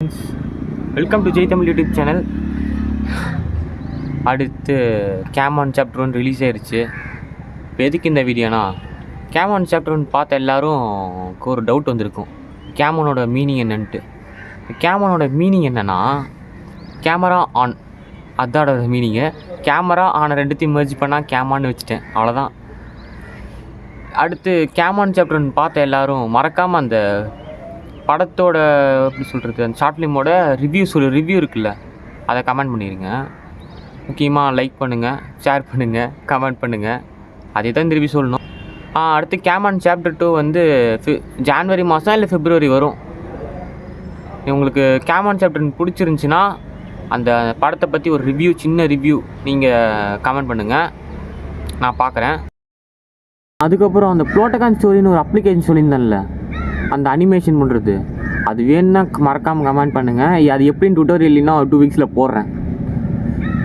Friends, welcome to Jai Tamil YouTube channel. அடுத்து Camon chapter 1 release ஆயிடுச்சு. இப்போ எதுக்கு இந்த வீடியோனா, கேமான் சாப்டர் 1 பார்த்த எல்லாரும் ஒரு டவுட் வந்திருக்கும், கேமானோட மீனிங் என்னன்ட்டு. கேமானோட மீனிங் என்னென்னா, கேமரா ஆன், அதோட மீனிங்கு. கேமரா ஆனை ரெண்டுத்தையும் மெர்ஜ் பண்ணால் கேமான்னு வச்சுட்டேன், அவ்வளோதான். அடுத்து கேமான் சாப்டர் 1 பார்த்த எல்லோரும் மறக்காமல் அந்த படத்தோட எப்படி சொல்கிறது, அந்த ஷார்ட் ஃபிலிமோட ரிவ்யூ இருக்குல்ல, அதை கமெண்ட் பண்ணிடுங்க. முக்கியமாக லைக் பண்ணுங்கள், ஷேர் பண்ணுங்கள், கமெண்ட் பண்ணுங்கள். அதே தான் திருப்பி சொல்லணும். அடுத்து கேமான் சாப்டர் 2 வந்து ஜான்வரி மாதம் இல்லை பிப்ரவரி வரும். உங்களுக்கு கேமான் சாப்டர் பிடிச்சிருந்துச்சின்னா அந்த படத்தை பற்றி ஒரு சின்ன ரிவ்யூ நீங்கள் கமெண்ட் பண்ணுங்கள், நான் பார்க்குறேன். அதுக்கப்புறம் அந்த ப்ளோட்டகான் ஸ்டோரின்னு ஒரு அப்ளிகேஷன் சொல்லியிருந்தேன்ல, அந்த அனிமேஷன் பண்ணுறது, அது வேணுன்னா மறக்காமல் கமெண்ட் பண்ணுங்கள். அது எப்படின்னு டுட்டோரியல் இல்லைன்னா 2 வீக்ஸில் போடுறேன்.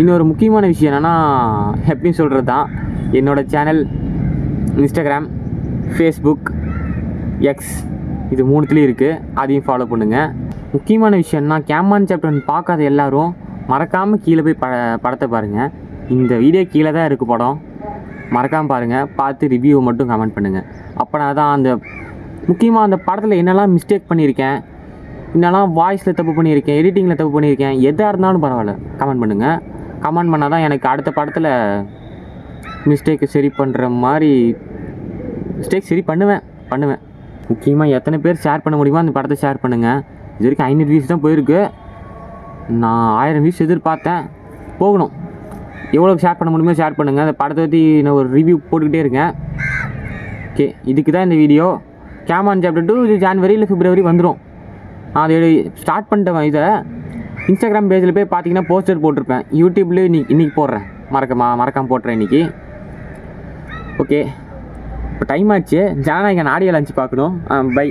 இன்னொரு முக்கியமான விஷயம் என்னென்னா, எப்படின்னு சொல்கிறது தான், என்னோடய சேனல் இன்ஸ்டாகிராம், ஃபேஸ்புக், எக்ஸ், இது 3த்துலேயும் இருக்குது, அதையும் ஃபாலோ பண்ணுங்கள். முக்கியமான விஷயம்னா, கேமான் சாப்டர் 1 பார்க்காத எல்லோரும் மறக்காமல் கீழே போய் படத்தை பாருங்கள். இந்த வீடியோ கீழே தான் இருக்குது படம், மறக்காமல் பாருங்கள். பார்த்து ரிவ்யூவை மட்டும் கமெண்ட் பண்ணுங்கள். அப்போனா தான் அந்த முக்கியமாக அந்த படத்தில் என்னெல்லாம் மிஸ்டேக் பண்ணியிருக்கேன், என்னெல்லாம் வாய்ஸில் தப்பு பண்ணியிருக்கேன், எடிட்டிங்கில் தப்பு பண்ணியிருக்கேன், எதாக இருந்தாலும் பரவாயில்ல கமெண்ட் பண்ணுங்கள். கமெண்ட் பண்ணால் தான் எனக்கு அடுத்த படத்தில் மிஸ்டேக்கை சரி பண்ணுற மாதிரி மிஸ்டேக் சரி பண்ணுவேன். முக்கியமாக எத்தனை பேர் ஷேர் பண்ண முடியுமோ அந்த படத்தை ஷேர் பண்ணுங்கள். இது வரைக்கும் 500 வியூஸ் தான் போயிருக்கு. நான் 1000 வியூஸ் எதிர்பார்த்தேன், போகணும். எவ்வளோ ஷேர் பண்ண முடியுமோ ஷேர் பண்ணுங்கள். அந்த படத்தை பற்றி நான் ஒரு ரிவ்யூ போட்டுக்கிட்டே இருக்கேன். ஓகே, இதுக்கு தான் இந்த வீடியோ. கேமான் சாப்டர் 2 இது ஜான்வரி இல்லை பிப்ரவரி வந்துடும். அது ஸ்டார்ட் பண்ணிட்டேன். இதை இன்ஸ்டாகிராம் பேஜில் போய் பார்த்தீங்கன்னா போஸ்டர் போட்டிருப்பேன். யூடியூப்லேயே இன்றைக்கி போடுறேன், மறக்காமல் போட்டுறேன் இன்றைக்கி. ஓகே, இப்போ டைம் ஆச்சு. ஜனநாயகன் ஆடியோ லான்ச் பார்க்கணும். பை.